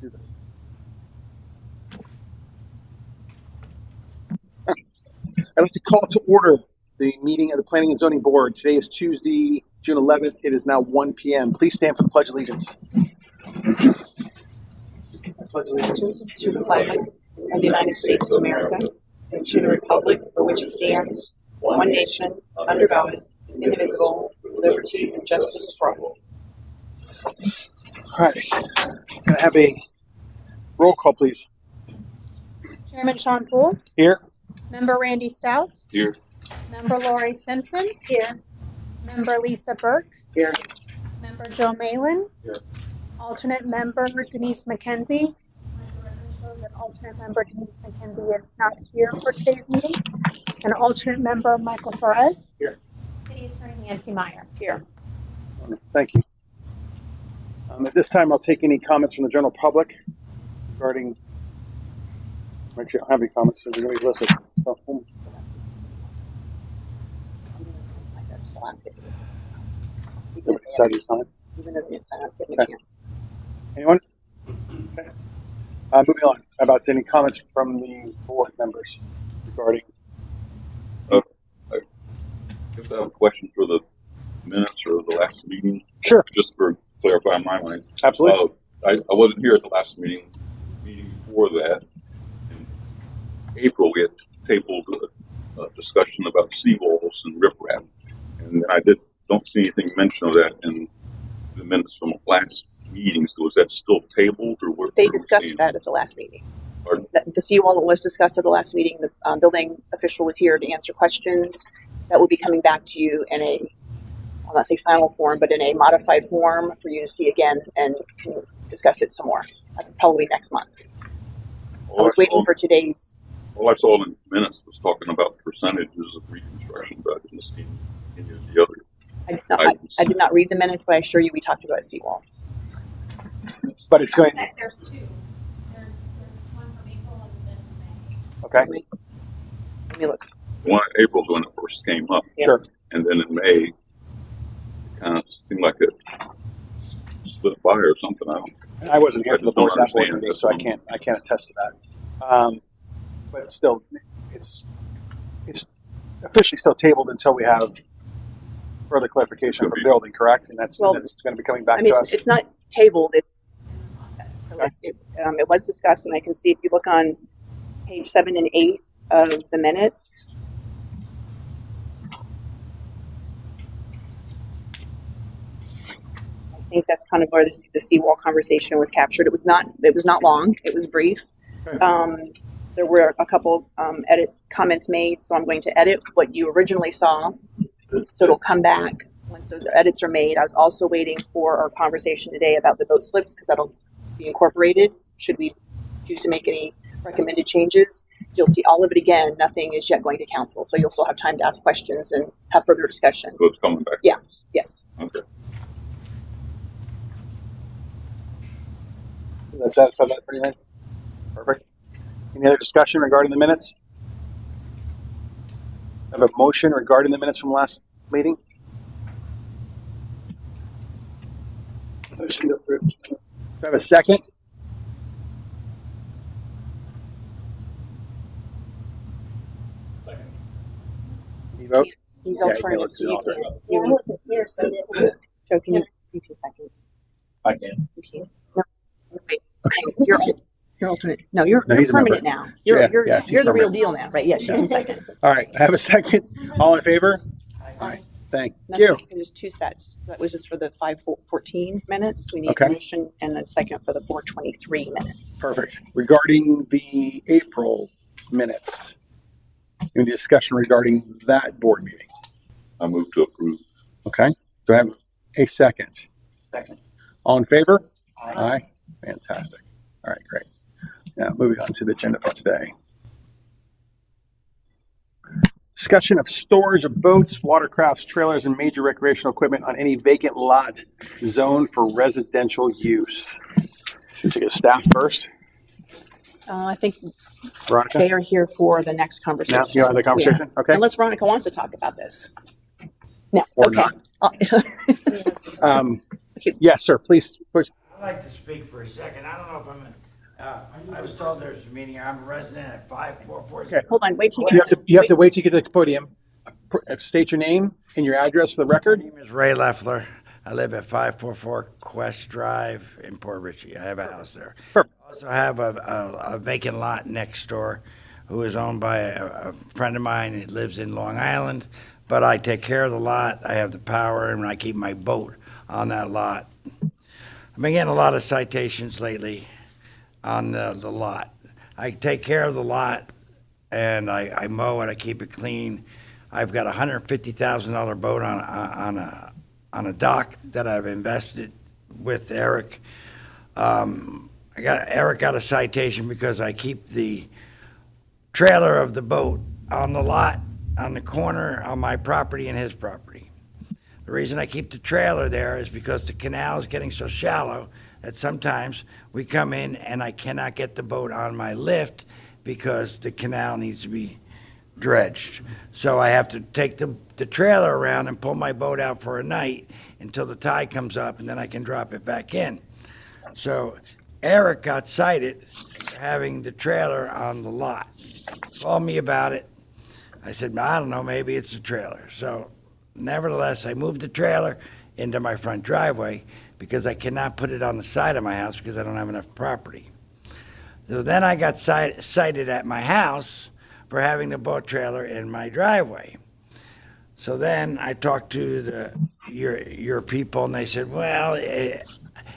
do this. I'd like to call to order the meeting of the Planning and Zoning Board. Today is Tuesday, June 11th. It is now 1 p.m. Please stand for the Pledge of Allegiance. I pledge allegiance to the flag of the United States of America and to the republic for which it stands, one nation, under God, indivisible, with liberty and justice for all. All right. Can I have a roll call, please? Chairman Sean Poole. Here. Member Randy Stout. Here. Member Lori Simpson. Here. Member Lisa Burke. Here. Member Joe Malin. Here. Alternate member Denise McKenzie. Alternate member Denise McKenzie is not here for today's meeting. And alternate member Michael Perez. Here. City Attorney Nancy Meyer. Here. Thank you. At this time, I'll take any comments from the general public regarding. Actually, I don't have any comments, so we're going to listen. So, nobody decided to sign. Even though they didn't sign up, give me a chance. Anyone? Okay. Moving on. How about any comments from the board members regarding? I just have a question for the minutes or the last meeting. Sure. Just for clarifying my mind. Absolutely. I wasn't here at the last meeting before that. In April, we had tabled a discussion about seawalls and riprap. And I don't see anything mention of that in the minutes from last meeting. So is that still tabled or what? They discussed that at the last meeting. Pardon? The seawall was discussed at the last meeting. The building official was here to answer questions. That will be coming back to you in I'll not say final form, but in a modified form for you to see again and discuss it some more, probably next month. I was waiting for today's. All I saw in the minutes was talking about percentages of reconstruction, but I didn't see any of the other. I did not read the minutes, but I assure you we talked about seawalls. But it's going. There's two. There's one from April and then May. Okay. Let me look. One April's when it first came up. Yeah. Sure. And then in May, it kind of seemed like it split by or something. I wasn't here for the board that board understand meeting, so I can't attest to that. But still, it's officially still tabled until we have further clarification of the building, correct? And that's going to be coming back to us. It's not tabled. It's in the process. So it was discussed, and I can see if you look on page 7 and 8 of the minutes. I think that's kind of where the seawall conversation was captured. It was not long. It was brief. Okay. There were a couple edit comments made, so I'm going to edit what you originally saw. So it'll come back once those edits are made. I was also waiting for our conversation today about the boat slips because that'll be incorporated. Should we choose to make any recommended changes, you'll see all of it again. Nothing is yet going to council, so you'll still have time to ask questions and have further discussion. So it's coming back. Yeah. Yes. Okay. Does that satisfy that pretty much? Perfect. Any other discussion regarding the minutes? I have a motion regarding the minutes from last meeting. Motion to approve. Do I have a second? Second. You vote? These Yeah, alternatives. you You can can. alternate. You wasn't here, so Joe, can you can second? I can. You can. No. Wait. You're alternate. No, you're he's a permanent member. now. You're Yes, he's you're the real permanent. deal now, right? Yes, you can second. All right. I have a second. All in favor? Aye. Thank That's you. There's two sets. That was just for the 514 minutes. We need Okay. a motion and a second for the 423 minutes. Perfect. Regarding the April minutes, any discussion regarding that board meeting? I move to approve. Okay. Do I have a second? Second. All in favor? Aye. Fantastic. All right, great. Now, moving on to the agenda for today. Discussion of storage of boats, watercrafts, trailers, and major recreational equipment on any vacant lot zoned for residential use. Should we take a staff first? I think Veronica? they are here for the next conversation. Now, you have the conversation? Yeah. Okay. Unless Veronica wants to talk about this. No. Or okay. Yes, sir. Please. I'd like to speak for a second. I don't know if I'm I was told there's a meeting. I'm a resident at 544. Okay. Hold on, wait till You have to wait till you get to the podium. State your name and your address for the My record. name is Ray Leffler. I live at 544 Quest Drive in Port Richey. I have a house there. Perfect. I also have a vacant lot next door who is owned by a friend of mine who lives in Long Island, but I take care of the lot. I have the power, and I keep my boat on that lot. I've been getting a lot of citations lately on the lot. I take care of the lot, and I mow it. I keep it clean. I've got a $150,000 boat on a dock that I've invested with Eric. Eric got a citation because I keep the trailer of the boat on the lot, on the corner, on my property and his property. The reason I keep the trailer there is because the canal is getting so shallow that sometimes we come in and I cannot get the boat on my lift because the canal needs to be dredged. So I have to take the trailer around and pull my boat out for a night until the tide comes up, and then I can drop it back in. So Eric got cited for having the trailer on the lot. Called me about it. I said, I don't know, maybe it's the trailer. So nevertheless, I moved the trailer into my front driveway because I cannot put it on the side of my house because I don't have enough property. So then I got cited at my house for having the boat trailer in my driveway. So then I talked to your people, and they said, well,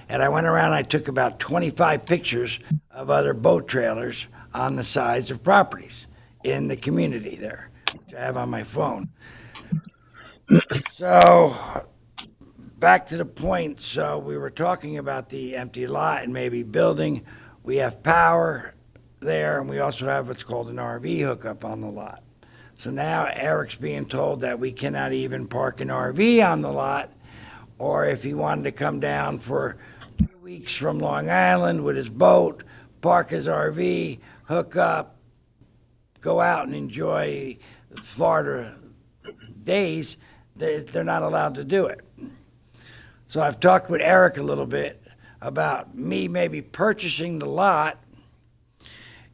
and I went around and I took about 25 pictures of other boat trailers on the sides of properties in the community there, which I have on my phone. So back to the point. So we were talking about the empty lot and maybe building. We have power there, and we also have what's called an RV hookup on the lot. So now Eric's being told that we cannot even park an RV on the lot, or if he wanted to come down for 2 weeks from Long Island with his boat, park his RV, hook up, go out and enjoy Florida days, they're not allowed to do it. So I've talked with Eric a little bit about me maybe purchasing the lot,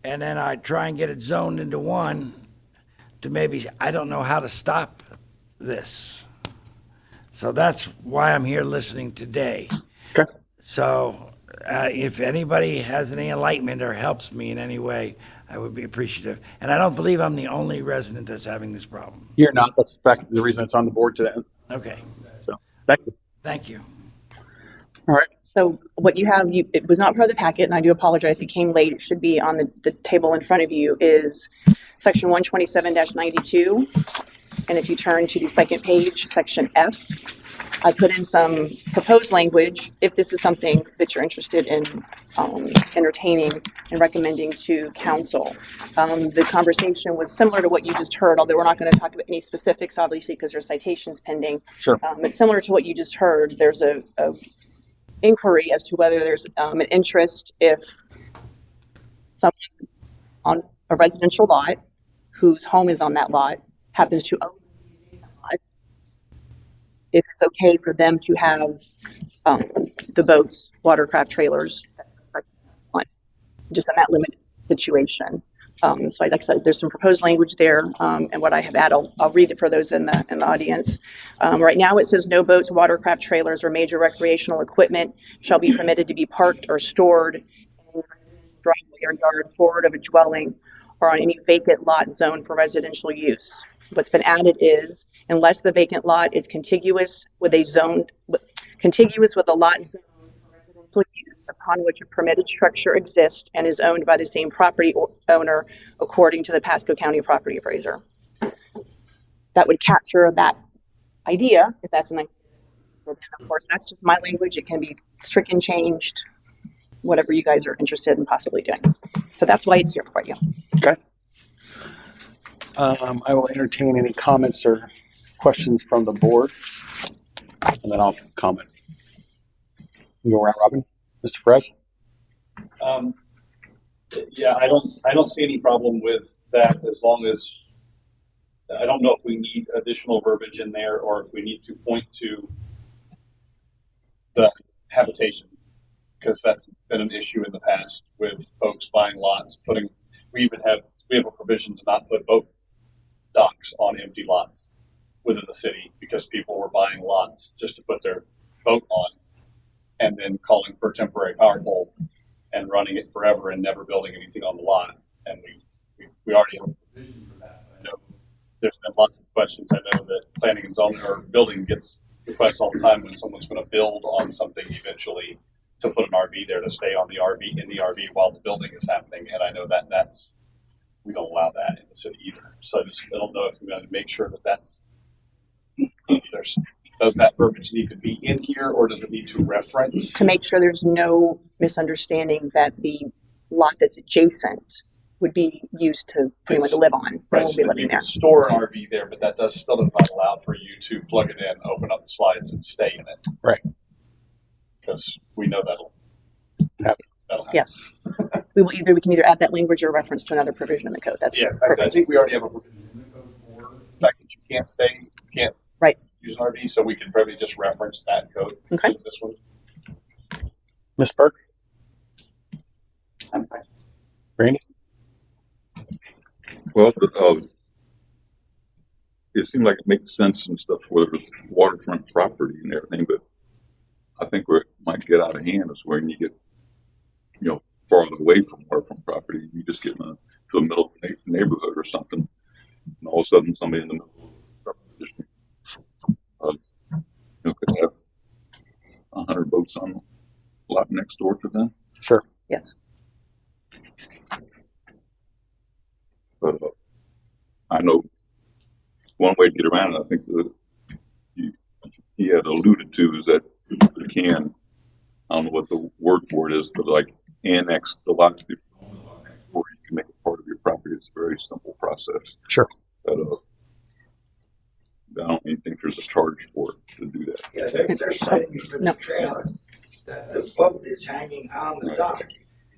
and then I try and get it zoned into one to maybe, I don't know how to stop this. So that's why I'm here listening today. Okay. So if anybody has any enlightenment or helps me in any way, I would be appreciative. And I don't believe I'm the only resident that's having this problem. You're not. That's in fact the reason it's on the board today. Okay, So thank you. thank you. All right. So what you have, it was not part of the packet, and I do apologize, it came late, it should be on the table in front of you, is section 127-92. And if you turn to the second page, section F, I put in some proposed language, if this is something that you're interested in entertaining and recommending to council. The conversation was similar to what you just heard, although we're not going to talk about any specifics, obviously, because there's citations pending. Sure. It's similar to what you just heard. There's a inquiry as to whether there's an interest if someone on a residential lot whose home is on that lot happens to own the lot, if it's okay for them to have the boats, watercraft trailers, just in that limited situation. So like I said, there's some proposed language there, and what I have added, I'll read it for those in the audience. Right now it says no boats, watercraft trailers, or major recreational equipment shall be permitted to be parked or stored in a driveway or yard forward of a dwelling or on any vacant lot zoned for residential use. What's been added is, unless the vacant lot is contiguous with a lot zoned for residential use upon which a permitted structure exists and is owned by the same property owner according to the Pasco County property appraiser. That would capture that idea, if that's an idea. Of course, that's just my language. It can be stricken, changed, whatever you guys are interested in possibly doing. So that's why it's here for you. Okay. I will entertain any comments or questions from the board, and then I'll comment. You go around, Robin. Mr. Frez? Yeah, I don't see any problem with that, as long as, I don't know if we need additional verbiage in there or if we need to point to the habitation. because that's been an issue in the past with folks buying lots. We have a provision to not put boat docks on empty lots within the city because people were buying lots just to put their boat on and then calling for a temporary power pole and running it forever and never building anything on the lot. And we already have a provision for that. I know there's been lots of questions. I know that planning and zoning or building gets requests all the time when someone's going to build on something eventually to put an RV there to stay on the RV in the RV while the building is happening. And I know that's we don't allow that in the city either. So I don't know if we're going to make sure that's does that verbiage need to be in here, or does it need to reference? To make sure there's no misunderstanding that the lot that's adjacent would be used for anyone to live on. They Right, won't so be that living you there. can store an RV there, but that still does not allow for you to plug it in, open up the slides, and stay in it. Right. Because we know that'll Happen. happen. Yes. We can either add that language or reference to another provision in the code. That's Yeah, I perfect. think we already have a provision in the code for the fact that you can't Right. use an RV, so we can probably just reference that code. Okay. In this one. Ms. Burke, I'm fine. Randy? Well, it seemed like it makes sense and stuff where there's waterfront property and everything, but I think where it might get out of hand is when you get, farther away from waterfront property. You just get to the middle of the neighborhood or something, and all of a sudden somebody in the middle of the district, could have 100 boats on the lot next door to them. Sure. Yes. But I know one way to get around it, I think he had alluded to, is that you can, I don't know what the word for it is, but like annex the lot, if you own the lot next door, you can make it part of your property. It's a very simple process. Sure. But I don't even think there's a charge for it to do that. Yeah, they're citing me for the No. trailer, that the boat is hanging on the dock.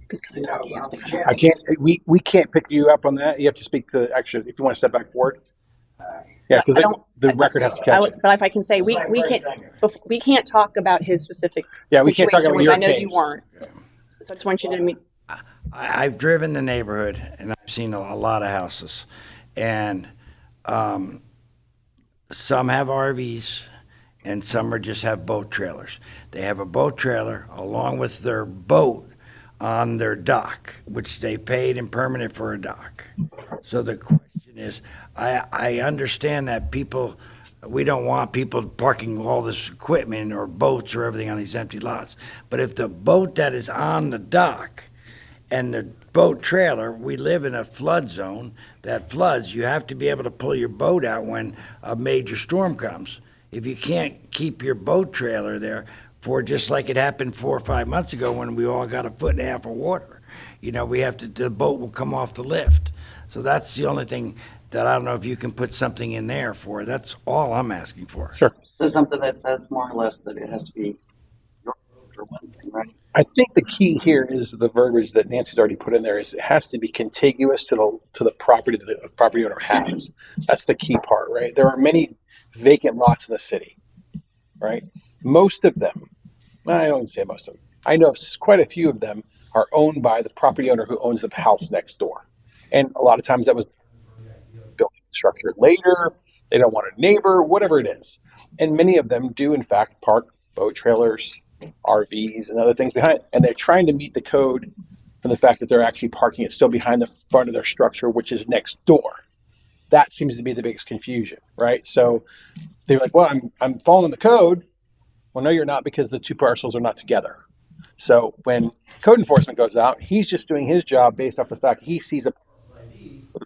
Because kind of talking has to come. I can't. We can't pick you up on that. You have to speak to actually. If you want to step back forward. Yeah, because I don't- the record has to catch it. But if I can say, we can't talk about his specific Yeah, we can't talk situation, about which your I know you case. weren't. So I just want you to meet. I've driven the neighborhood and I've seen a lot of houses, and some have RVs and some just have boat trailers. They have a boat trailer along with their boat on their dock, which they paid and permitted for a dock. So the question is, I understand that we don't want people parking all this equipment or boats or everything on these empty lots. But if the boat that is on the dock and the boat trailer, we live in a flood zone that floods, you have to be able to pull your boat out when a major storm comes. If you can't keep your boat trailer there for just like it happened 4 or 5 months ago when we all got 1.5 feet of water, the boat will come off the lift. So that's the only thing that I don't know if you can put something in there for. That's all I'm asking for. Sure. So something that says more or less that it has to be your road for one thing, right? I think the key here is the verbiage that Nancy's already put in there is it has to be contiguous to the property that the property owner has. That's the key part, right? There are many vacant lots in the city, right? Most of them, I don't even say most of them, I know quite a few of them are owned by the property owner who owns the house next door. And a lot of times that was building structure later, they don't want a neighbor, whatever it is. And many of them do in fact park boat trailers, RVs, and other things behind, and they're trying to meet the code from the fact that they're actually parking it still behind the front of their structure, which is next door. That seems to be the biggest confusion, right? So they're like, well, I'm following the code. Well, no, you're not, because the two parcels are not together. So when code enforcement goes out, he's just doing his job based off the fact he sees a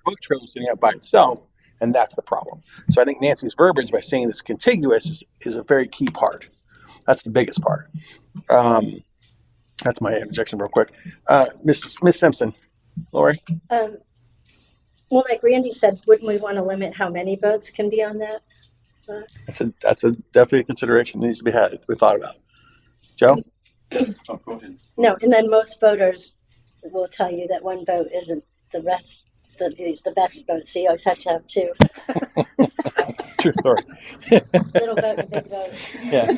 boat trailer sitting out by itself, and that's the problem. So I think Nancy's verbiage by saying it's contiguous is a very key part. That's the biggest part. That's my interjection real quick. Miss Simpson, Lori? Well, like Randy said, wouldn't we want to limit how many boats can be on that? That's a definitely a consideration that needs to be had, we thought about. Joe? Oh, go ahead. No, and then most boaters will tell you that one boat isn't the best boat, so you always have to have two. True story. Little boat and big boat. Yeah.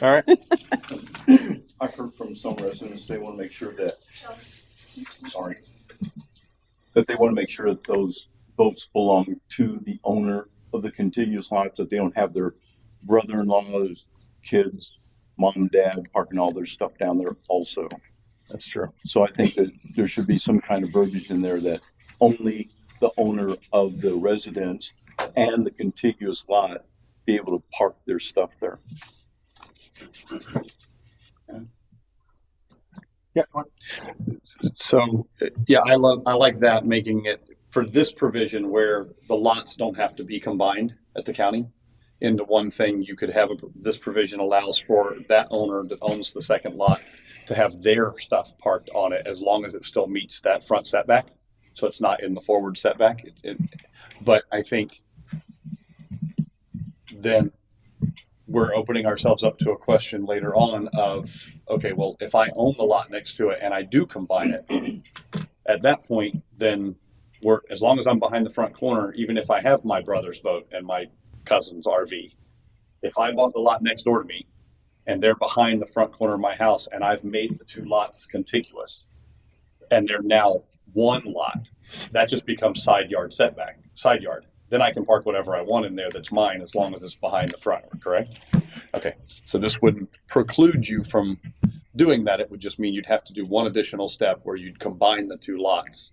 All right. I've heard from some residents, they want to make sure that, that they want to make sure that those boats belong to the owner of the contiguous lot, that they don't have their brother-in-law's kids, mom and dad parking all their stuff down there also. That's true. So I think that there should be some kind of verbiage in there that only the owner of the residence and the contiguous lot be able to park their stuff there. Yeah. go on. So, yeah, I like that, making it for this provision where the lots don't have to be combined at the county into one thing. You could have this provision allows for that owner that owns the second lot to have their stuff parked on it as long as it still meets that front setback. So it's not in the forward setback. But I think then we're opening ourselves up to a question later on of, okay, well, if I own the lot next to it and I do combine it, at that point, then as long as I'm behind the front corner, even if I have my brother's boat and my cousin's RV, if I bought the lot next door to me and they're behind the front corner of my house and I've made the two lots contiguous and they're now one lot, that just becomes side yard. Then I can park whatever I want in there that's mine as long as it's behind the front, correct? Okay, so this wouldn't preclude you from doing that. It would just mean you'd have to do one additional step where you'd combine the two lots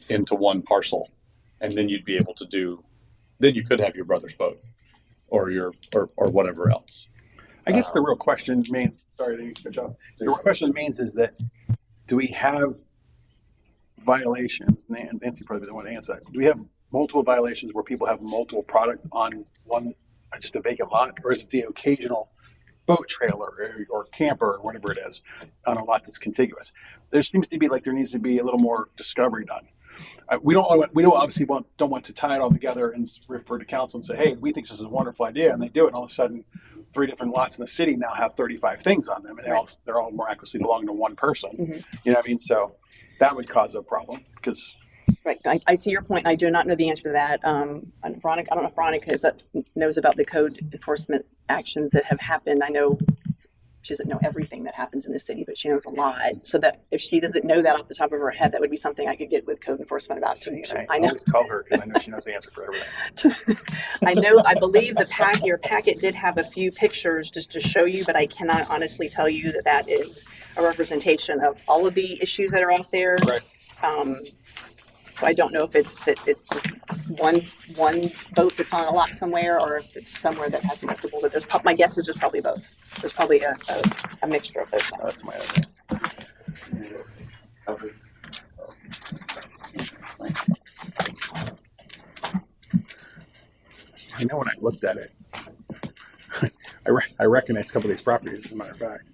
into one parcel. And then you'd be able to then you could have your brother's boat or or whatever else. I guess the real question remains, sorry to cut you off. The real question remains is that, do we have violations, and Nancy probably doesn't want to answer that. Do we have multiple violations where people have multiple product on just a vacant lot, or is it the occasional boat trailer or camper or whatever it is on a lot that's contiguous? There seems to be there needs to be a little more discovery done. We don't obviously don't want to tie it all together and refer to council and say, hey, we think this is a wonderful idea, and they do it, and all of a sudden 3 different lots in the city now have 35 things on them, and they're all miraculously belong to one person. Mm-hmm. You know what I mean? So that would cause a problem because. Right. I see your point. I do not know the answer to that. And Veronica, I don't know if Veronica knows about the code enforcement actions that have happened. I know she doesn't know everything that happens in the city, but she knows a lot. So that if she doesn't know that off the top of her head, that would be something I could get with code enforcement about too. I know. Always call her because I know she knows the answer for everything. I believe your packet did have a few pictures just to show you, but I cannot honestly tell you that is a representation of all of the issues that are out there. Right. So I don't know if it's just one boat that's on a lot somewhere, or if it's somewhere that has multiple. But my guess is there's probably both. There's probably a mixture of those. That's my other I know when I looked at it, I recognize a couple of these properties, as a matter of fact.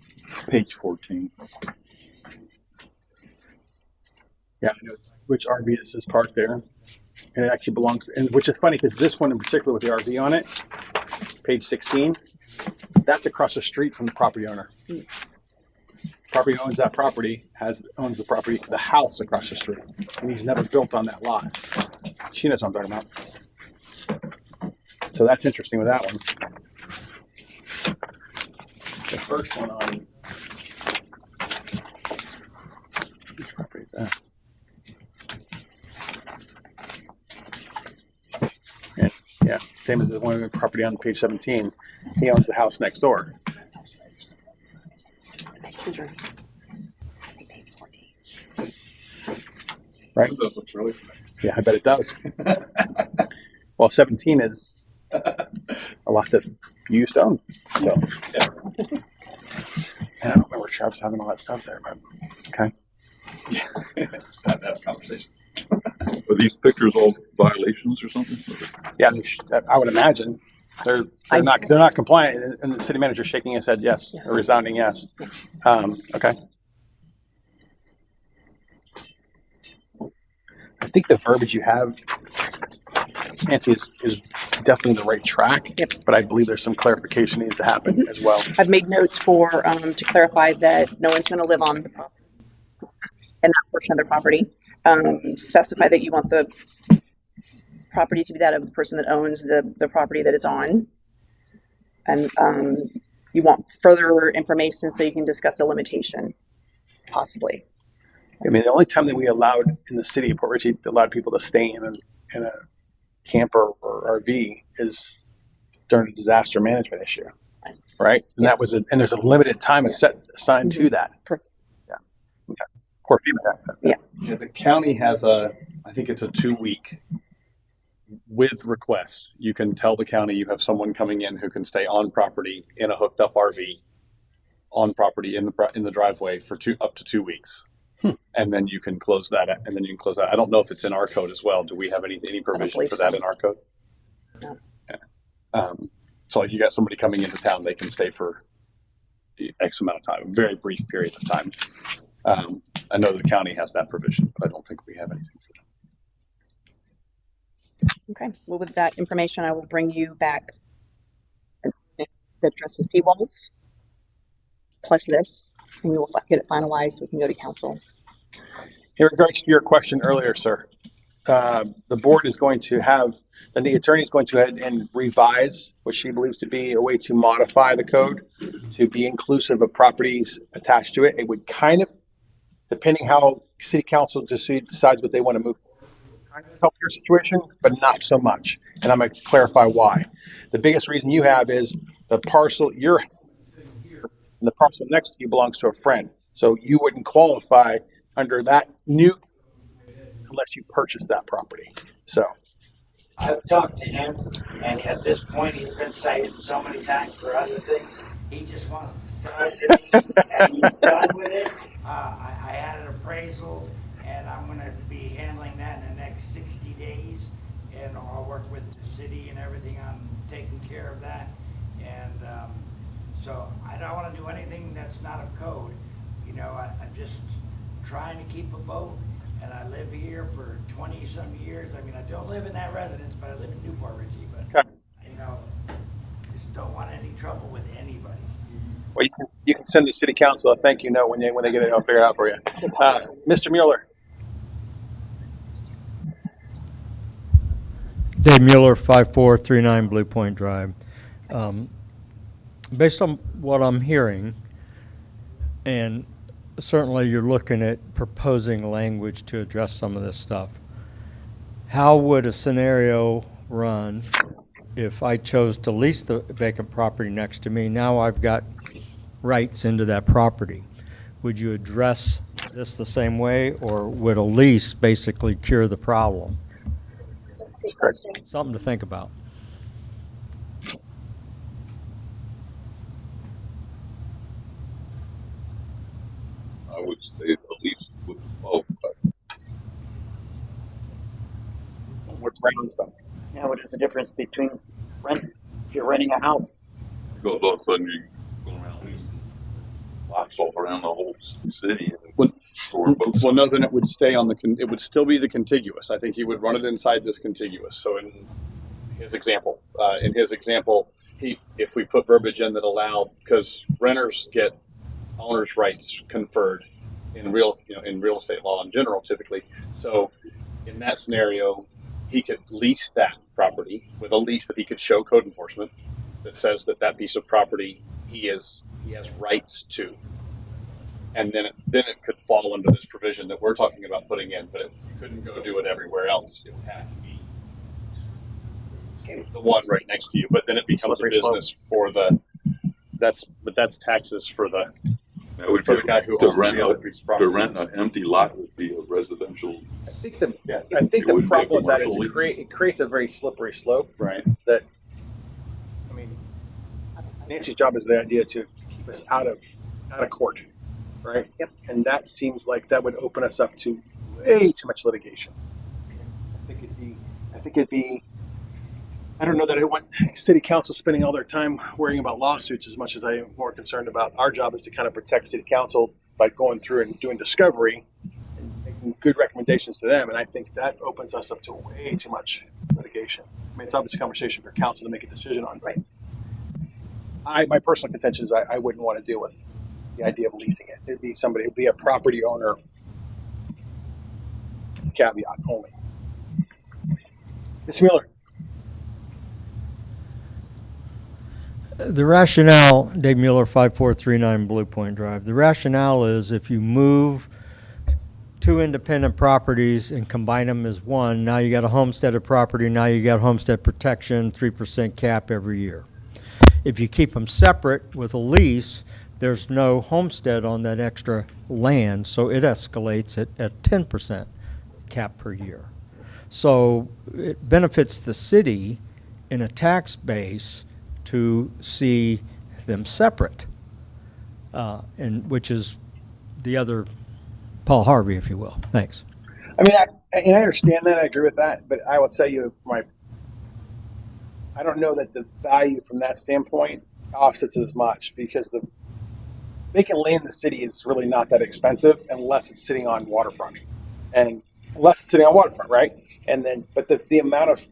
Page 14. Yeah, I know which RV this is parked there. And it actually belongs, and which is funny because this one in particular with the RV on it, page 16, that's across the street from the property owner. Property owns that property, owns the property, the house across the street. And he's never built on that lot. She knows what I'm talking about. So that's interesting with that one. The first one on, which property is that? Yeah, same as the one with the property on page 17. He owns the house next door. Right? That looks really familiar. Yeah, I bet it does. Well, 17 is a lot that you used to own. So, Yeah. I don't remember Travis having all that stuff there, but okay. Time to have a conversation. Are these pictures all violations or something? Yeah, I would imagine they're not compliant, and the city manager shaking his head yes. A resounding yes. Okay. I think the verbiage you have, Nancy, is definitely the right track. Yep. But I believe there's some clarification needs to happen as well. I've made notes to clarify that no one's going to live on the property, in that portion of their property. Specify that you want the property to be that of the person that owns the property that it's on. And you want further information so you can discuss the limitation, possibly. I mean, the only time that we allowed in the city of Port Richey allowed people to stay in a camper or RV is during a disaster management issue, right? And Yes. that was and there's a limited time assigned to that. Correct. Yeah. Okay. Poor FEMA. Yeah, the county has I think it's a 2-week with request. You can tell the county you have someone coming in who can stay on property in a hooked up RV on property in the driveway for up to 2 weeks. And then you can close that. I don't know if it's in our code as well. Do we have any provision believe for that so. in our code? No. Yeah. So like you got somebody coming into town, they can stay for X amount of time, a very brief period of time. I know the county has that provision, but I don't think we have anything for that. Okay. Well, with that information, I will bring you back next the address the seawalls plus this, and we will get it finalized. We can go to council. In regards to your question earlier, sir, the board is going to have, and the attorney is going to go ahead and revise what she believes to be a way to modify the code to be inclusive of properties attached to it. It would kind of, depending how city council decides what they want to move, kind of help your situation, but not so much. And I'm going to clarify why. The biggest reason you have is the parcel you're here, and the parcel next to you belongs to a friend. So you wouldn't qualify under that new unless you purchase that property. So I've talked to him, and at this point, he's been cited so many times for other things. He just wants to sell it to me, and he's done with it. I had an appraisal, and I'm gonna be handling that in the next 60 days, and I'll work with the city and everything on taking care of that. And so I don't wanna do anything that's not a code. You know, I'm just trying to keep a boat, and I live here for 20-some years. I mean, I don't live in that residence, but I live in Newport Richey. But, you know, just don't want any trouble with anybody. well, you can send the city council a thank you note when they get it all figured out for you. Mr. Mueller. Dave Mueller, 5439 Blue Point Drive. Based on what I'm hearing, and certainly you're looking at proposing language to address some of this stuff, how would a scenario run if I chose to lease the vacant property next to me? Now I've got rights into that property. Would you address this the same way, or would a lease basically cure the problem? That's a good question. Something to think about. I would say at least with 12, but What grounds them? Yeah, what is the difference between if you're renting a house? all of a sudden you go around leasing lots all around the whole city. Well, no, then it would stay on it would still be the contiguous. I think he would run it inside this contiguous. So in his example, if we put verbiage in that allowed, because renters get owner's rights conferred in real estate law in general, typically. So in that scenario, he could lease that property with a lease that he could show code enforcement that says that piece of property he has rights to. And then it could fall under this provision that we're talking about putting in, but you couldn't go do it everywhere else. It would have to be the one right next to you. But then it becomes a business for that's taxes for the guy who owns the other piece of property. To rent an empty lot would be a residential. I think the It wouldn't be a problem with that is commercial lease. it creates a very slippery slope. Right. That, I mean, Nancy's job is the idea to keep us out of court, right? Yep. And that seems like that would open us up to way too much litigation. I think it'd be. I don't know that I want city council spending all their time worrying about lawsuits as much as I am more concerned about our job is to kind of protect city council by going through and doing discovery and making good recommendations to them. And I think that opens us up to way too much litigation. I mean, it's obviously a conversation for council to make a decision on, right? My personal contention is I wouldn't want to deal with the idea of leasing it. It'd be a property owner caveat only. Mr. Mueller. The rationale, Dave Mueller, 5439 Blue Point Drive. The rationale is if you move two independent properties and combine them as one, now you got a homesteaded property, now you got homestead protection, 3% cap every year. If you keep them separate with a lease, there's no homestead on that extra land, so it escalates at 10% cap per year. So it benefits the city in a tax base to see them separate, and which is the other Paul Harvey, if you will. Thanks. I mean, I understand that. I agree with that. But I will tell you, I don't know that the value from that standpoint offsets as much, because the vacant land in the city is really not that expensive unless it's sitting on waterfront, and unless it's sitting on waterfront, right? And then, but the amount of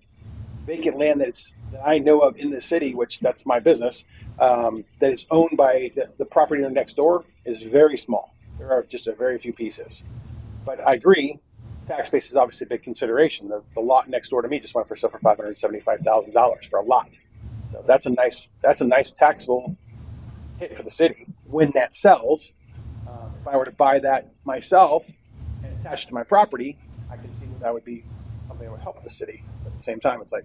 vacant land that I know of in the city, which that's my business, that is owned by the property owner next door, is very small. There are just a very few pieces. But I agree, tax base is obviously a big consideration. The lot next door to me just went for sale for $575,000 for a lot. So that's a nice taxable hit for the city when that sells. If I were to buy that myself and attach it to my property, I can see that would be something that would help the city. But at the same time, it's like,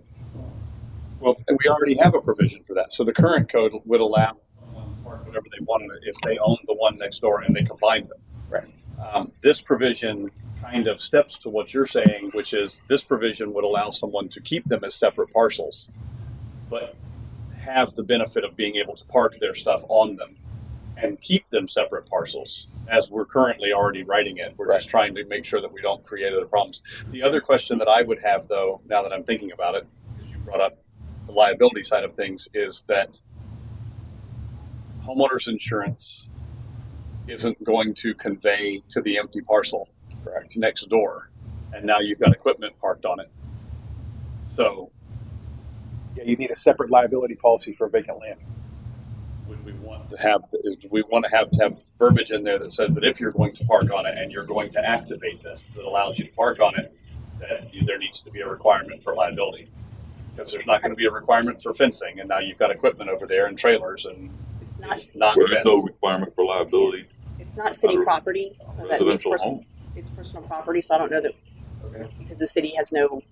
Well, and we already have a provision for that. So the current code would allow someone to park whatever they wanted if they owned the one next door and they combined them. right. This provision kind of steps to what you're saying, which is this provision would allow someone to keep them as separate parcels, but have the benefit of being able to park their stuff on them and keep them separate parcels, as we're currently already writing it. We're just trying to make sure that we don't create other problems. The other question that I would have, though, now that I'm thinking about it, because you brought up the liability side of things, is that homeowners insurance isn't going to convey to the empty parcel next door, and now you've got equipment parked on it. So Yeah, you need a separate liability policy for vacant land. would we want to have have verbiage in there that says that if you're going to park on it and you're going to activate this that allows you to park on it, that there needs to be a requirement for liability, because there's not going to be a requirement for fencing, and now you've got equipment over there and trailers, and It's it's not, not Well, there's no fenced. requirement for liability. it's not city property, so that means Residential home. it's personal property, so I don't know that, because the city has no No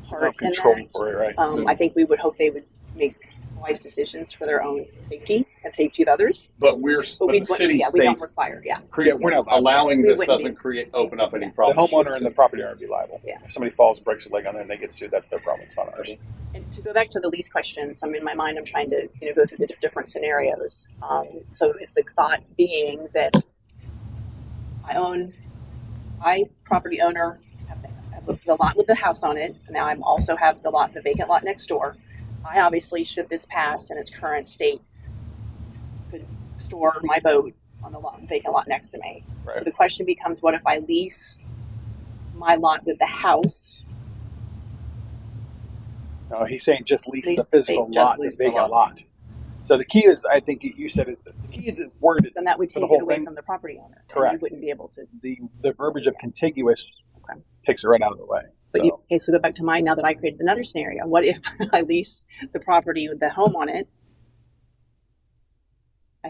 part in control that. for it, right? I think we would hope they would make wise decisions for their own safety and safety of others. But But the we city's we don't safe. require, We're not liable. Allowing We this wouldn't doesn't be. open up any The problems. for homeowner and the city. property owner would be liable. Yeah. If somebody falls and breaks a leg on there and they get sued, that's their problem. It's not ours. And to go back to the lease questions, in my mind, I'm trying to go through the different scenarios. So is the thought being that I property owner, have the lot with the house on it. Now I'm also have the vacant lot next door. I obviously, should this pass in its current state, could store my boat on the vacant lot next to me. So Right. the question becomes, what if I lease my lot with the house? No, he's saying just lease the Lease- physical they just lot, the lease the vacant lot. lot. So the key is, I think you said, is the key is the word is Then that would for take the it whole away thing. from the property owner. And Correct. you wouldn't be able to. The verbiage of contiguous Okay. takes it right out of the way. But So, so go back to mine now that I created another scenario. What if I lease the property with the home on it? I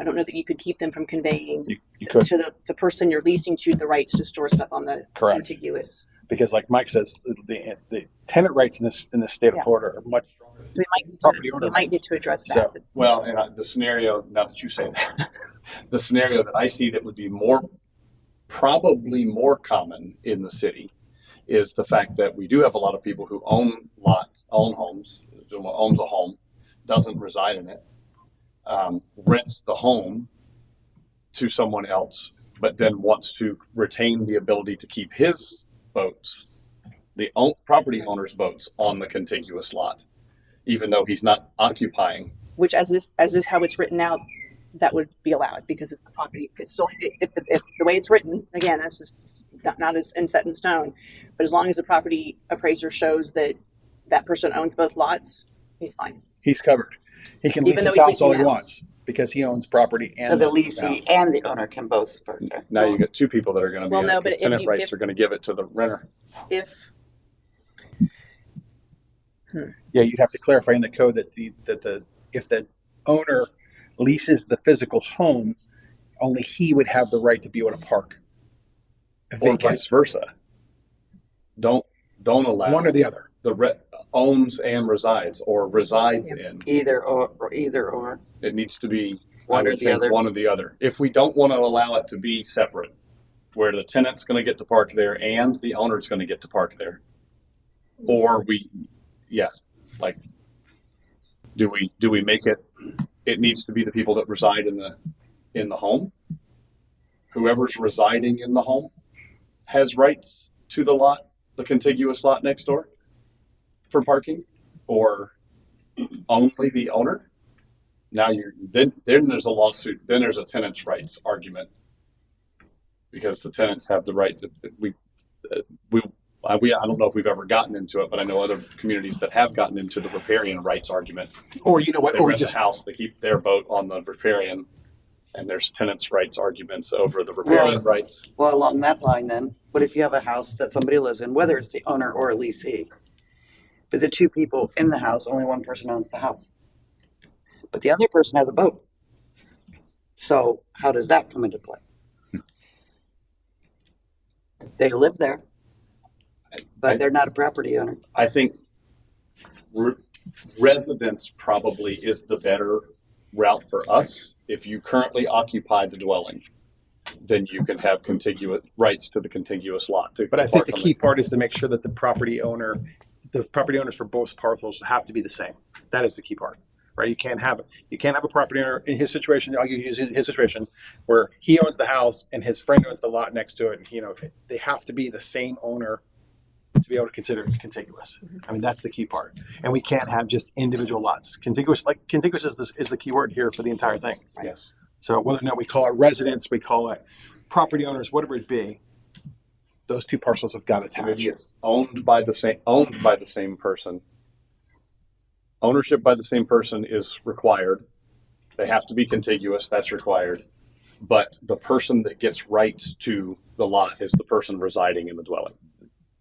don't know that you could keep them from conveying you could, to the person you're leasing to the rights to store stuff on the Correct. contiguous. because like Mike says, the tenant rights in the state Yeah. of Florida are much stronger. We might need Property to, owner we might rights. need to address So- that. Well, and the scenario, now that you say that, the scenario that I see that would be probably more common in the city is the fact that we do have a lot of people who own homes, owns a home, doesn't reside in it, rents the home to someone else, but then wants to retain the ability to keep his boats, the property owner's boats, on the contiguous lot, even though he's not occupying. Which, as is how it's written out, that would be allowed because of the property. It's still, if the way it's written, again, that's just not as set in stone. But as long as the property appraiser shows that that person owns both lots, he's fine. He's covered. He can Even lease though his he's house all he leasing the wants because he owns property and So the house. leasing and the owner can both park there. Now you get two people that are going to be Well, in no, it but because if tenant you- rights if- are going to give it to the renter. If Yeah, you'd have to clarify in the code that if the owner leases the physical home, only he would have the right to be able to park. If Or they can, vice versa. Don't allow one or the other. owns and resides or resides in. Either or. It needs to be One I or would the think other. one or the other. If we don't want to allow it to be separate, where the tenant's going to get to park there and the owner's going to get to park there, or like, do we make it? It needs to be the people that reside in the home. Whoever's residing in the home has rights to the lot, the contiguous lot next door, for parking, or only the owner. Now then there's a lawsuit. Then there's a tenant's rights argument because the tenants have the right to I don't know if we've ever gotten into it, but I know other communities that have gotten into the riparian rights argument. Or you know what? They Or rent just a house, they keep their boat on the riparian, and there's tenants' rights arguments over the riparian rights. Well, along that line then, what if you have a house that somebody lives in, whether it's the owner or a leasee, but the two people in the house, only one person owns the house, but the other person has a boat. So how does that come into play? They live there, but they're not a property owner. I think residence probably is the better route for us. If you currently occupy the dwelling, then you can have contiguous rights to the contiguous lot. But I think the key part is to make sure that the property owners for both parcels have to be the same. That is the key part, right? You can't have a property owner in his situation. I'll use his situation where he owns the house and his friend owns the lot next to it. And, they have to be the same owner to be able to consider it contiguous. I mean, that's the key part. And we can't have just individual lots. Contiguous is the key word here for the entire thing. Yes. So whether or not we call it residents, we call it property owners, whatever it be, those two parcels have got attached. It's owned by the same person. Ownership by the same person is required. They have to be contiguous. That's required. But the person that gets rights to the lot is the person residing in the dwelling.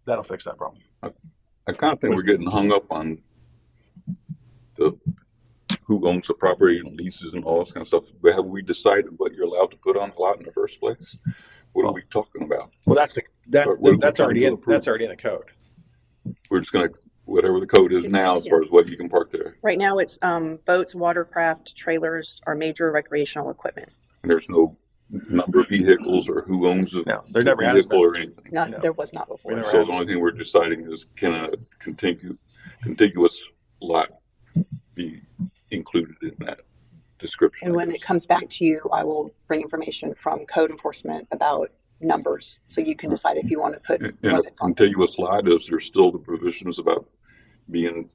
That'll fix that problem. I kind of think we're getting hung up on the who owns the property and leases and all this kind of stuff. But have we decided what you're allowed to put on the lot in the first place? What are we talking about? Well, that's already in the code. We're just going to whatever the code is now as far as what you can park there. Right now, it's boats, watercraft, trailers are major recreational equipment. And there's no number of vehicles or who owns the there never has vehicle been. or anything. There was not before. So the only thing we're deciding is can a contiguous lot be included in that description? And when it comes back to you, I will bring information from code enforcement about numbers, so you can decide if you want to put in limits a on contiguous lot, is there still the provisions about being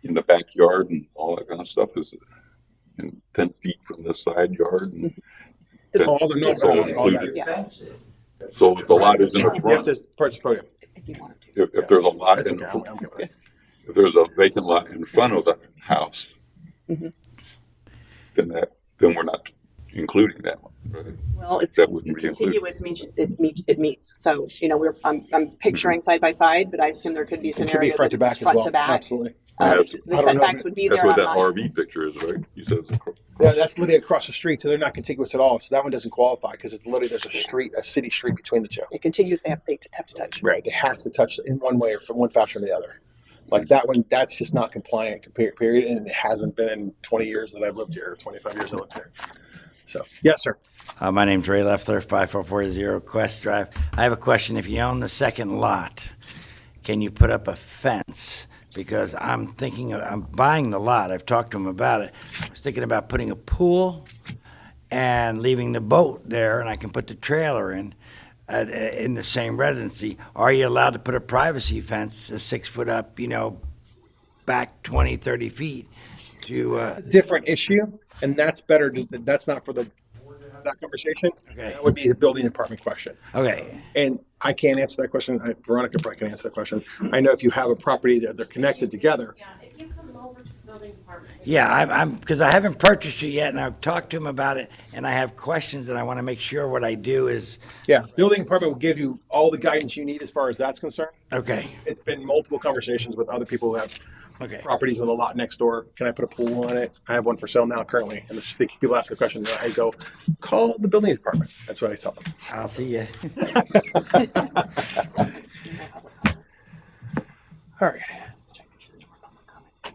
in the backyard and all that kind of stuff? Is it in 10 feet from the side yard? And all the it's all included. So if the lot is in the You have front, to purchase podium. if you want to. if there's a lot That's in okay. front, I'm good with it. if there's a vacant lot in front of the house, Mhm. then we're not including that one, right? Well, it's That wouldn't be included. contiguous means it meets. So I'm picturing side by side, but I assume there could be a It could scenario be front to that back it's as front well. to back. Absolutely. The I don't know setbacks if would be That's there. what I'm that not- RV picture is, right? You said it's across. Yeah, that's literally across the street, so they're not contiguous at all. So that one doesn't qualify because it's literally there's a city street between the two. It contiguous. They have to touch. Right, they have to touch in one way or from one fashion or the other. Like that one, that's just not compliant. Period, and it hasn't been in 20 years that I've lived here, or 25 years I lived here. So, yes, sir. My name's Ray Leffler, 5440 Quest Drive. I have a question. If you own the second lot, can you put up a fence? Because I'm buying the lot. I've talked to him about it. I was thinking about putting a pool and leaving the boat there, and I can put the trailer in the same residency. Are you allowed to put a privacy fence, 6 foot up, back 20, 30 feet to, Different issue, and that's better. That's not for the board to have that conversation. Okay. That would be the building department question. okay. And I can't answer that question. Veronica probably can answer that question. I know if you have a property that they're connected together, Yeah, if you come over over to the building department. Yeah, I'm because I haven't purchased it yet, and I've talked to him about it, and I have questions, and I want to make sure what I do is Yeah, building department will give you all the guidance you need as far as that's concerned. okay. It's been multiple conversations with other people who have Okay. properties with a lot next door. Can I put a pool on it? I have one for sale now currently. And people ask the question, I go, call the building department. That's what I tell them. I'll see you. All right.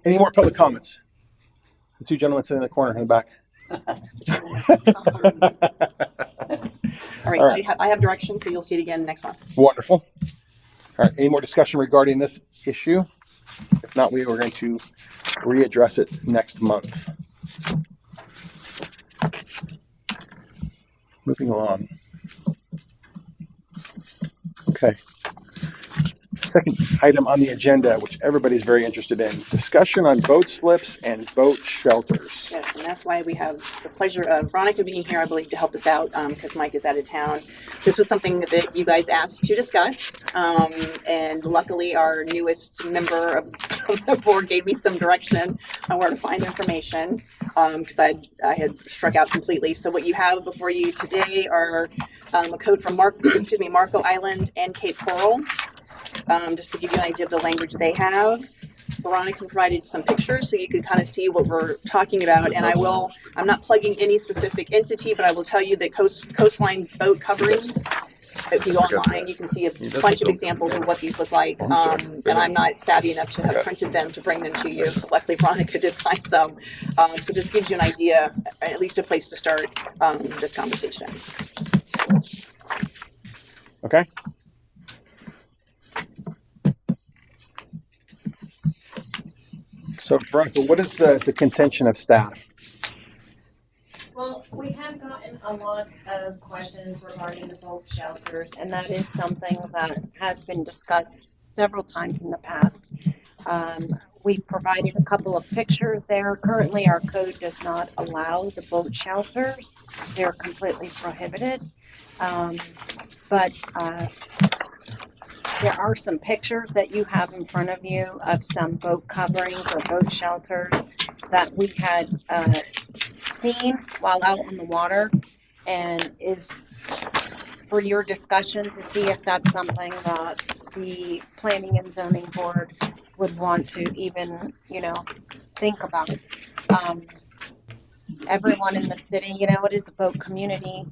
Any more public comments? The two gentlemen sitting in the corner in the back. All right, All right. I have directions, so you'll see it again next month. Wonderful. All right. Any more discussion regarding this issue? If not, we are going to readdress it next month. Moving along. Okay. Second item on the agenda, which everybody's very interested in, discussion on boat slips and boat shelters. Yes, and that's why we have the pleasure of Veronica being here, I believe, to help us out because Mike is out of town. This was something that you guys asked to discuss, and luckily our newest member of the board gave me some direction on where to find information because I had struck out completely. So what you have before you today are a code from Marco Island and Cape Coral. Just to give you an idea of the language they have. Veronica provided some pictures so you could kind of see what we're talking about. And I'm not plugging any specific entity, but I will tell you that coastline boat coverings, if you go online, you can see a bunch of examples of what these look like. And I'm not savvy enough to have printed them to bring them to you. So luckily Veronica did find some. So this gives you an idea, at least a place to start this conversation. Okay. So, Veronica, what is the contention of staff? Well, we have gotten a lot of questions regarding the boat shelters, and that is something that has been discussed several times in the past. We've provided a couple of pictures there. Currently, our code does not allow the boat shelters. They're completely prohibited. But there are some pictures that you have in front of you of some boat coverings or boat shelters that we had seen while out on the water, and is for your discussion to see if that's something that the planning and zoning board would want to even, think about. Everyone in the city, it is a boat community.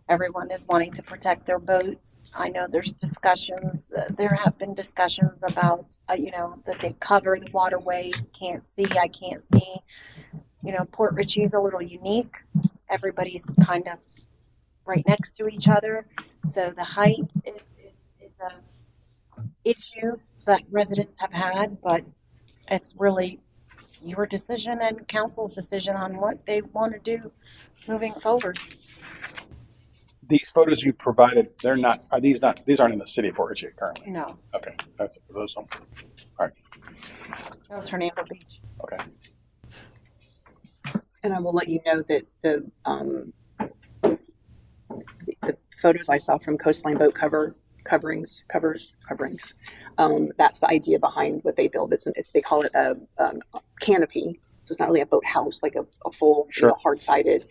Everyone is wanting to protect their boats. I know there's discussions, there have been discussions about, that they cover the waterway. I can't see. Port Richey is a little unique. Everybody's kind of right next to each other. So the height is a issue that residents have had, but it's really your decision and council's decision on what they want to do moving forward. These photos you provided, these aren't in the city of Port Richey currently? No, Okay. That's those one. All right. that was Hernando Beach. Okay. And I will let you know that the photos I saw from coastline boat coverings. That's the idea behind what they build. They call it a canopy. So it's not really a boat house, like a full, Sure. hard-sided.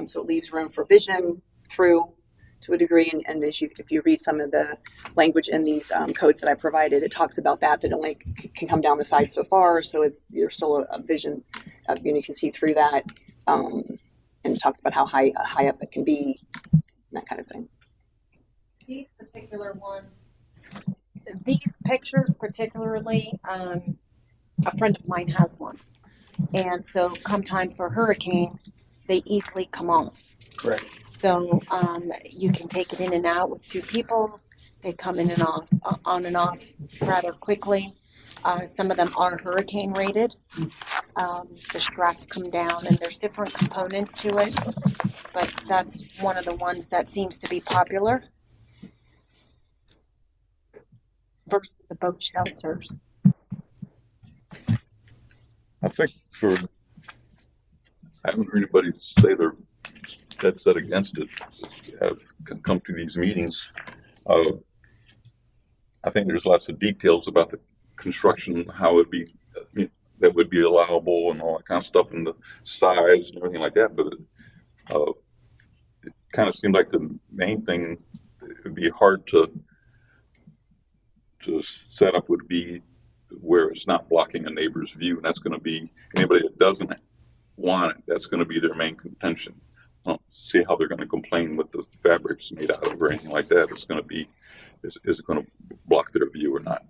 So it leaves room for vision through to a degree. And if you read some of the language in these codes that I provided, it talks about that only can come down the side so far. So there's still a vision of, you can see through that. And it talks about how high up it can be, that kind of thing. These particular ones, These pictures particularly, a friend of mine has one. And so come time for hurricane, they easily come off. Correct. So you can take it in and out with two people. They come in and off, on and off rather quickly. Some of them are hurricane rated. The straps come down and there's different components to it. But that's one of the ones that seems to be popular versus the boat shelters. I think I haven't heard anybody say they're dead set against it, have come to these meetings. I think there's lots of details about the construction, how it'd be, that would be allowable and all that kind of stuff, and the size and everything like that. But it kind of seemed like the main thing it would be hard to set up would be where it's not blocking a neighbor's view, and that's going to be anybody that doesn't want it. That's going to be their main contention. I don't see how they're going to complain what the fabric's made out of or anything like that. It's going to be is it going to block their view or not?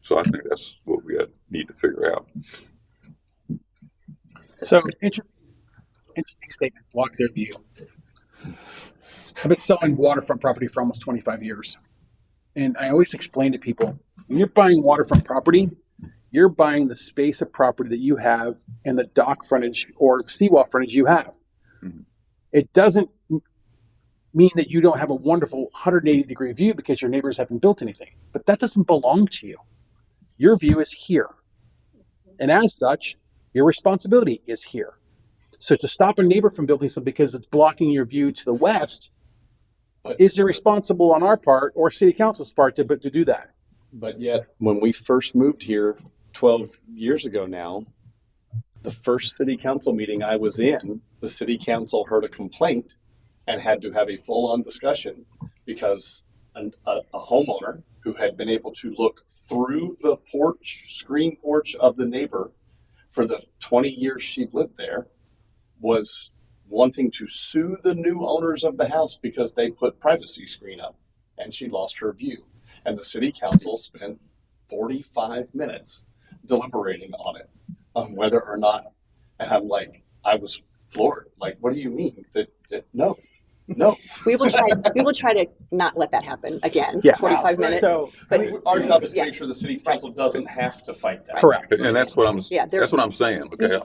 So I think that's what we need to figure out. So, interesting statement, block their view. I've been selling waterfront property for almost 25 years. And I always explain to people, when you're buying waterfront property, you're buying the space of property that you have and the dock frontage or seawall frontage you have. Mhm. It doesn't mean that you don't have a wonderful 180-degree view because your neighbors haven't built anything. But that doesn't belong to you. Your view is here. And as such, your responsibility is here. So to stop a neighbor from building something because it's blocking your view to the west is irresponsible on our part or city council's part to do that. But yet, when we first moved here 12 years ago now, the first city council meeting I was in, the city council heard a complaint and had to have a full-on discussion because a homeowner who had been able to look through the screen porch of the neighbor for the 20 years she lived there was wanting to sue the new owners of the house because they put privacy screen up, and she lost her view. And the city council spent 45 minutes deliberating on it, on whether or not, and I'm like, I was floored. Like, what do you mean? That no. We will try to not let that happen again. Yeah. 45 minutes. So, but Our job is to make yes. sure the city council doesn't have to fight that. correct. And that's what I'm. Yeah, That's what I'm saying. Okay.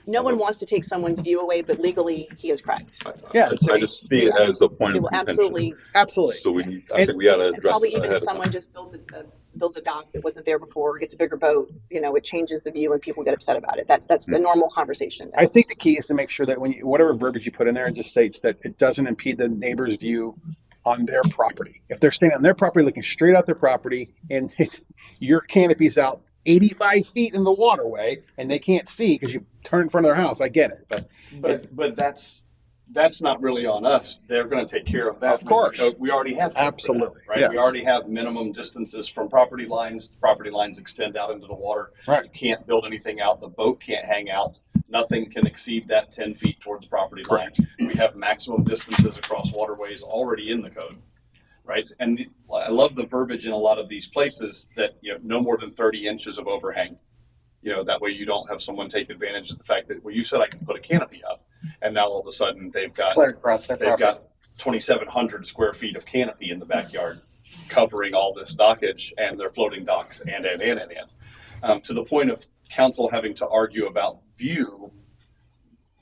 No one wants to take someone's view away, but legally he is correct. Yeah, I just see it as a point It of will contention. absolutely, Absolutely. So I think we got to and address probably it even ahead if of someone time. just builds a dock that wasn't there before, gets a bigger boat, it changes the view and people get upset about it. That's the normal conversation. I think the key is to make sure that whatever verbiage you put in there, it just states that it doesn't impede the neighbor's view on their property. If they're standing on their property, looking straight out their property, and your canopy's out 85 feet in the waterway, and they can't see because you turn in front of their house, I get it. But that's not really on us. They're going to take care of that. Of course. We already have that for Absolutely. that, right? Yes. We already have minimum distances from property lines. Property lines extend out into the water. Right. You can't build anything out. The boat can't hang out. Nothing can exceed that 10 feet toward the property line. We have maximum distances across waterways already in the code, right? And I love the verbiage in a lot of these places that no more than 30 inches of overhang. That way you don't have someone take advantage of the fact that, well, you said I could put a canopy up, and now all of a sudden they've got Clear across their they've property. got 2,700 square feet of canopy in the backyard, covering all this dockage and their floating docks and. To the point of council having to argue about view,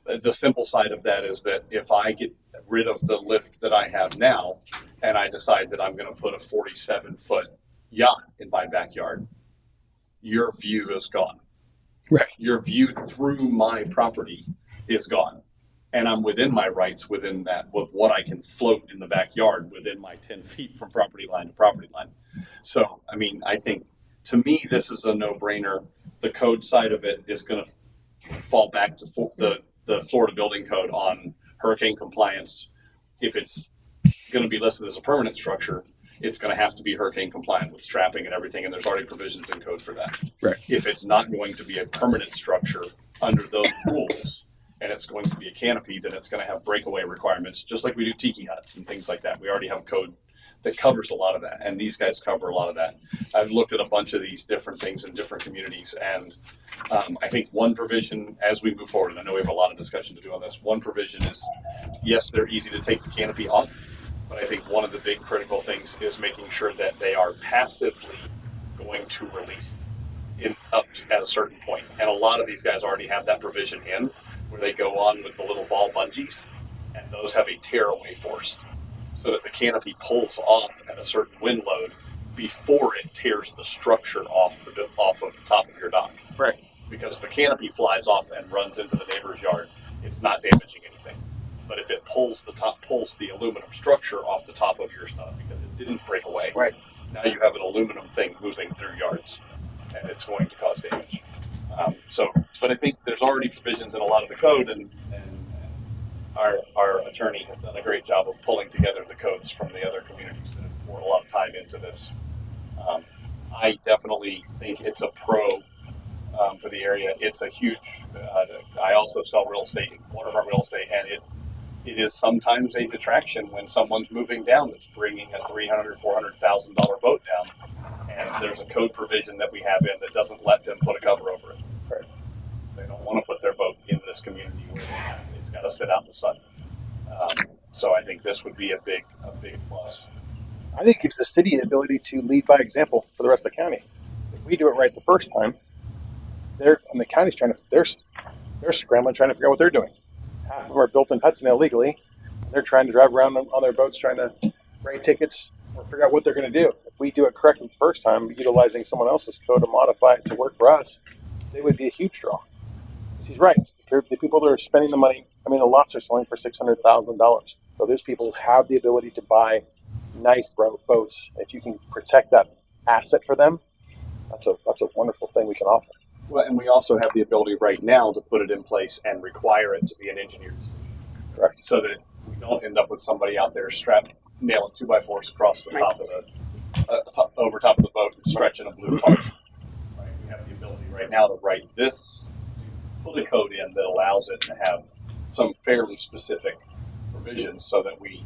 the simple side of that is that if I get rid of the lift that I have now, and I decide that I'm going to put a 47-foot yacht in my backyard, your view is gone. Right. Your view through my property is gone. And I'm within my rights within that, with what I can float in the backyard within my 10 feet from property line to property line. So, I think to me, this is a no-brainer. The code side of it is going to fall back to the Florida Building Code on hurricane compliance. If it's going to be listed as a permanent structure, it's going to have to be hurricane compliant with strapping and everything, and there's already provisions in code for that. Right. If it's not going to be a permanent structure under those rules, and it's going to be a canopy, then it's going to have breakaway requirements, just like we do tiki huts and things like that. We already have a code that covers a lot of that, and these guys cover a lot of that. I've looked at a bunch of these different things in different communities, and I think one provision as we move forward, and I know we have a lot of discussion to do on this, one provision is, yes, they're easy to take the canopy off, but I think one of the big critical things is making sure that they are passively going to release at a certain point. And a lot of these guys already have that provision in where they go on with the little ball bungees, and those have a tearaway force so that the canopy pulls off at a certain wind load before it tears the structure off of the top of your dock. Right. Because if a canopy flies off and runs into the neighbor's yard, it's not damaging anything. But if it pulls the aluminum structure off the top of your stuff because it didn't break away, Right. now you have an aluminum thing moving through yards. and it's going to cause damage. But I think there's already provisions in a lot of the code, and our attorney has done a great job of pulling together the codes from the other communities that have poured a lot of time into this. I definitely think it's a pro for the area. It's a huge. I also sell real estate, waterfront real estate, and it is sometimes a detraction when someone's moving down that's bringing a $300,000, $400,000 boat down, and there's a code provision that we have in that doesn't let them put a cover over it. Right. They don't want to put their boat in this community where it's got to sit out in the sun. So I think this would be a big plus. I think it gives the city the ability to lead by example for the rest of the county. If we do it right the first time, the county's they're scrambling trying to figure out what they're doing. Half of them are built in Hudson illegally. They're trying to drive around on their boats trying to write tickets or figure out what they're going to do. If we do it correctly the first time, utilizing someone else's code to modify it to work for us, they would be a huge draw. He's right. The people that are spending the money, the lots are selling for $600,000. So those people have the ability to buy nice boats. If you can protect that asset for them, that's a wonderful thing we can offer. Well, and we also have the ability right now to put it in place and require it to be an engineered solution. Correct. So that we don't end up with somebody out there nailing 2x4s across the top of over top of the boat and stretching a blue part. Right. We have the ability right now to write this, put a code in that allows it to have some fairly specific provisions so that we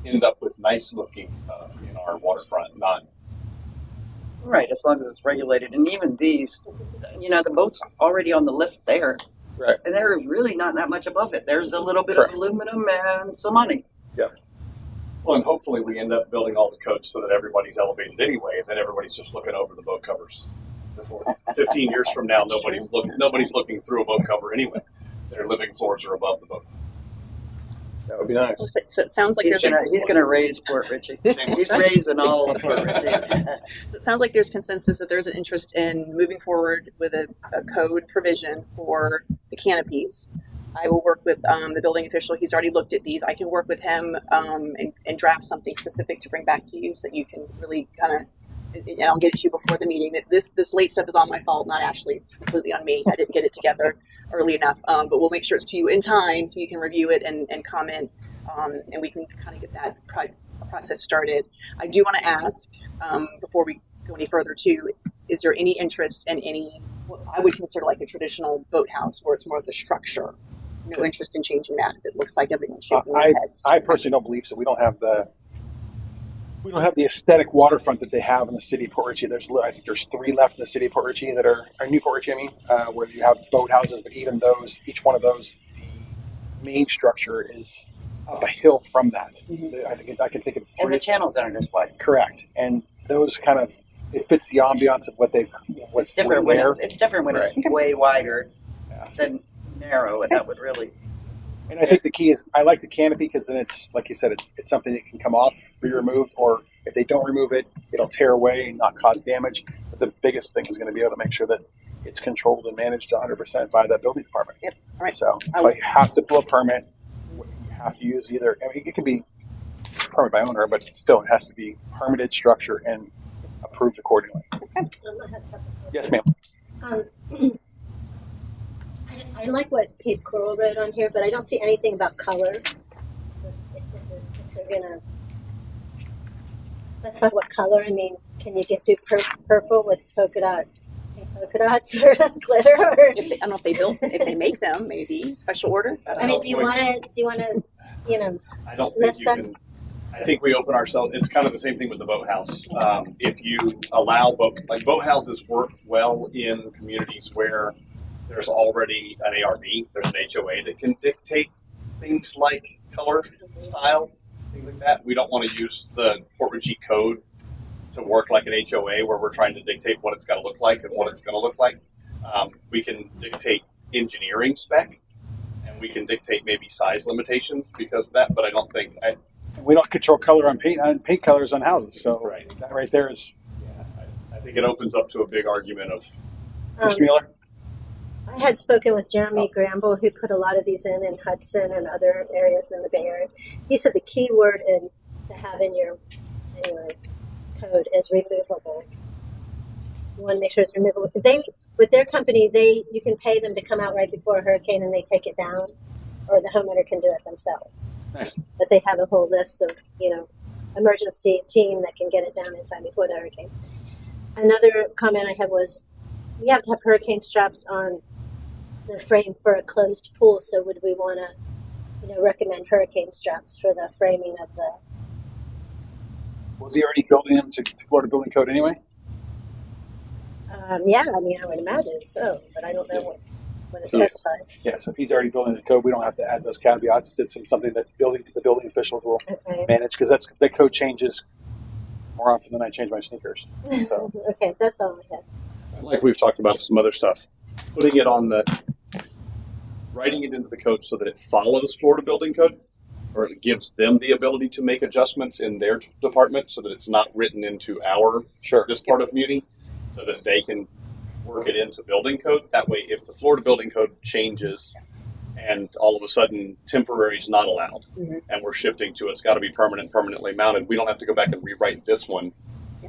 end up with nice looking stuff in our waterfront, not Right, as long as it's regulated. And even these, the boat's already on the lift there. Right. And there is really not that much above it. There's a little bit of aluminum and some money. Yeah. Well, and hopefully we end up building all the codes so that everybody's elevated anyway, and then everybody's just looking over the boat covers. Before 15 years from now, nobody's looking through a boat cover anyway. Their living floors are above the boat. That would be nice. So it sounds like He's gonna raise Port Richey. He's raising all of Port Richey. It sounds like there's consensus that there's an interest in moving forward with a code provision for the canopies. I will work with the building official. He's already looked at these. I can work with him and draft something specific to bring back to you so that you can really kind of, and I'll get it to you before the meeting. This late stuff is all my fault, not Ashley's. Completely on me. I didn't get it together early enough, but we'll make sure it's to you in time so you can review it and comment, and we can kind of get that process started. I do want to ask, before we go any further too, is there any interest in what I would consider like a traditional boathouse where it's more of the structure? No interest in changing that. It looks like everyone's shaking their heads. I personally don't believe so. We don't have the aesthetic waterfront that they have in the city of Port Richey. I think there's 3 left in the city of Port Richey that are New Port Richey, where you have boathouses, but even those, each one of those, the main structure is up a hill from that. Mm-hmm. I can think of 3. And the channels aren't as wide. Correct. And those kind of, it fits the ambiance of what's different there. It's different when it's way wider than narrow, and that would really. And I think the key is, I like the canopy because then it's, like you said, it's something that can come off, be removed, or if they don't remove it, it'll tear away and not cause damage. But the biggest thing is going to be able to make sure that it's controlled and managed 100% by the building department. Yep. All right. So if you have to pull a permit, you have to use either, it can be permit by owner, but still it has to be permitted structure and approved accordingly. Okay. Yes, ma'am. I like what Pete Crowell wrote on here, but I don't see anything about color. If they're gonna specify what color, can you do purple with polka dots or glitter? Or? I don't know if they make them, maybe special order. Do you want to, I don't think you can. I think we open ourselves. It's kind of the same thing with the boathouse. If you allow boathouses work well in communities where there's already an ARB, there's an HOA that can dictate things like color, style, things like that. We don't want to use the Port Richey code to work like an HOA where we're trying to dictate what it's got to look like and what it's going to look like. We can dictate engineering spec, and we can dictate maybe size limitations because of that, but I don't think... We don't control color on paint colors on houses, so that right there is... Yeah, I think it opens up to a big argument of... Mr. Mueller? I had spoken with Jeremy Gramble, who put a lot of these in Hudson and other areas in the Bay Area. He said the key word to have in your code is removable. You want to make sure it's removable. With their company, you can pay them to come out right before a hurricane and they take it down, or the homeowner can do it themselves. Nice. But they have a whole list of, emergency team that can get it down in time before the hurricane. Another comment I had was, we have to have hurricane straps on the frame for a closed pool. So would we want to, recommend hurricane straps for the framing of the? Was he already building them to Florida Building Code anyway? Yeah, I would imagine so, but I don't know what it specifies. Yeah, so if he's already building the code, we don't have to add those caveats. It's something that the building officials will Okay. manage, because that code changes more often than I change my sneakers. So Okay, that's all I had. Like we've talked about some other stuff, putting it on writing it into the code so that it follows Florida Building Code, or it gives them the ability to make adjustments in their department so that it's not written into this part of Muni, so that they can work it into building code. That way, if the Florida Building Code changes and all of a sudden temporary is not allowed, and we're shifting to it's got to be permanently mounted, we don't have to go back and rewrite this one,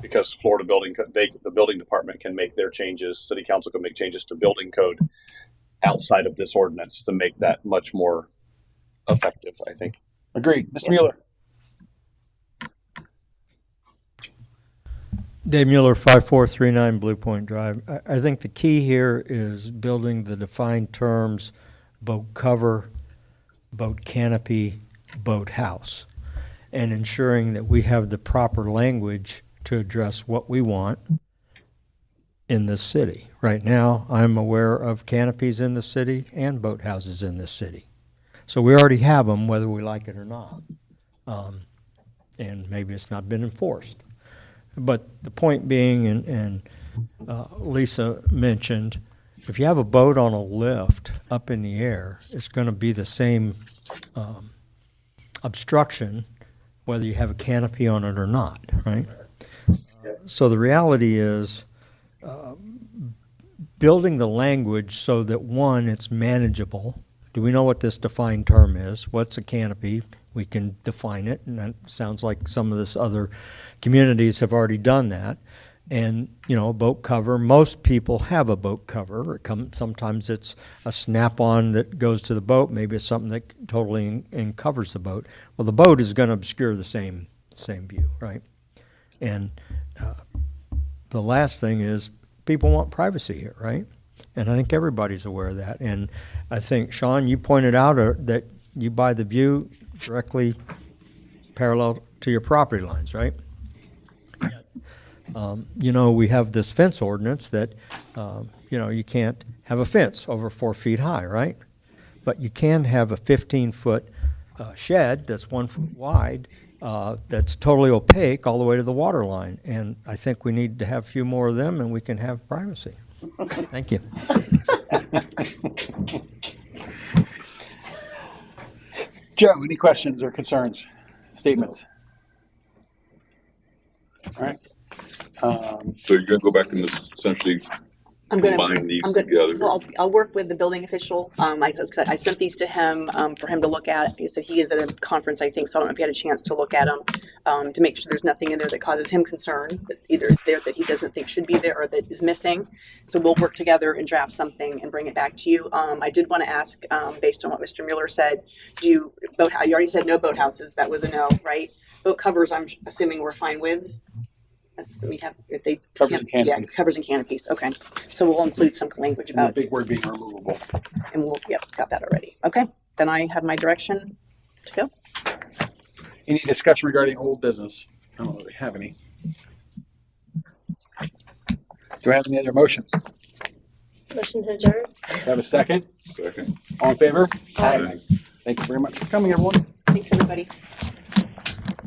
because Florida Building Code, the building department can make their changes, city council can make changes to building code outside of this ordinance to make that much more effective, I think. agreed. Mr. Mueller. Dave Mueller, 5439 Blue Point Drive. I think the key here is building the defined terms: boat cover, boat canopy, boat house, and ensuring that we have the proper language to address what we want in this city. Right now, I'm aware of canopies in the city and boat houses in this city. So we already have them, whether we like it or not. And maybe it's not been enforced. But the point being, and Lisa mentioned, if you have a boat on a lift up in the air, it's going to be the same obstruction whether you have a canopy on it or not, right? So the reality is building the language so that, one, it's manageable. Do we know what this defined term is? What's a canopy? We can define it, and that sounds like some of this other communities have already done that. And, a boat cover, most people have a boat cover. Sometimes it's a snap-on that goes to the boat. Maybe it's something that totally covers the boat. Well, the boat is going to obscure the same view, right? And the last thing is people want privacy here, right? And I think everybody's aware of that. And I think, Sean, you pointed out that you buy the view directly parallel to your property lines, right? We have this fence ordinance that, you can't have a fence over 4 feet high, right? But you can have a 15-foot shed that's 1 foot wide that's totally opaque all the way to the water line. And I think we need to have a few more of them, and we can have privacy. Thank you. Joe, any questions or concerns, statements? All right. So you're going to go back and essentially combine these together? Well, I'll work with the building official. I sent these to him for him to look at. He said he is at a conference, I think, so I don't know if he had a chance to look at them to make sure there's nothing in there that causes him concern, that either is there that he doesn't think should be there or that is missing. So we'll work together and draft something and bring it back to you. I did want to ask, based on what Mr. Mueller said, you already said no boat houses. That was a no, right? Boat covers, I'm assuming we're fine with. Covers and canopies. Yeah, covers and canopies. Okay, so we'll include some language The about, big word being removable. and got that already. Okay, then I have my direction to go. Any discussion regarding old business? I don't know if we have any. Do I have any other motions? Motion to adjourn. Do I have a second? Second. All in favor? Aye. Thank you very much for coming, everyone. Thanks, everybody.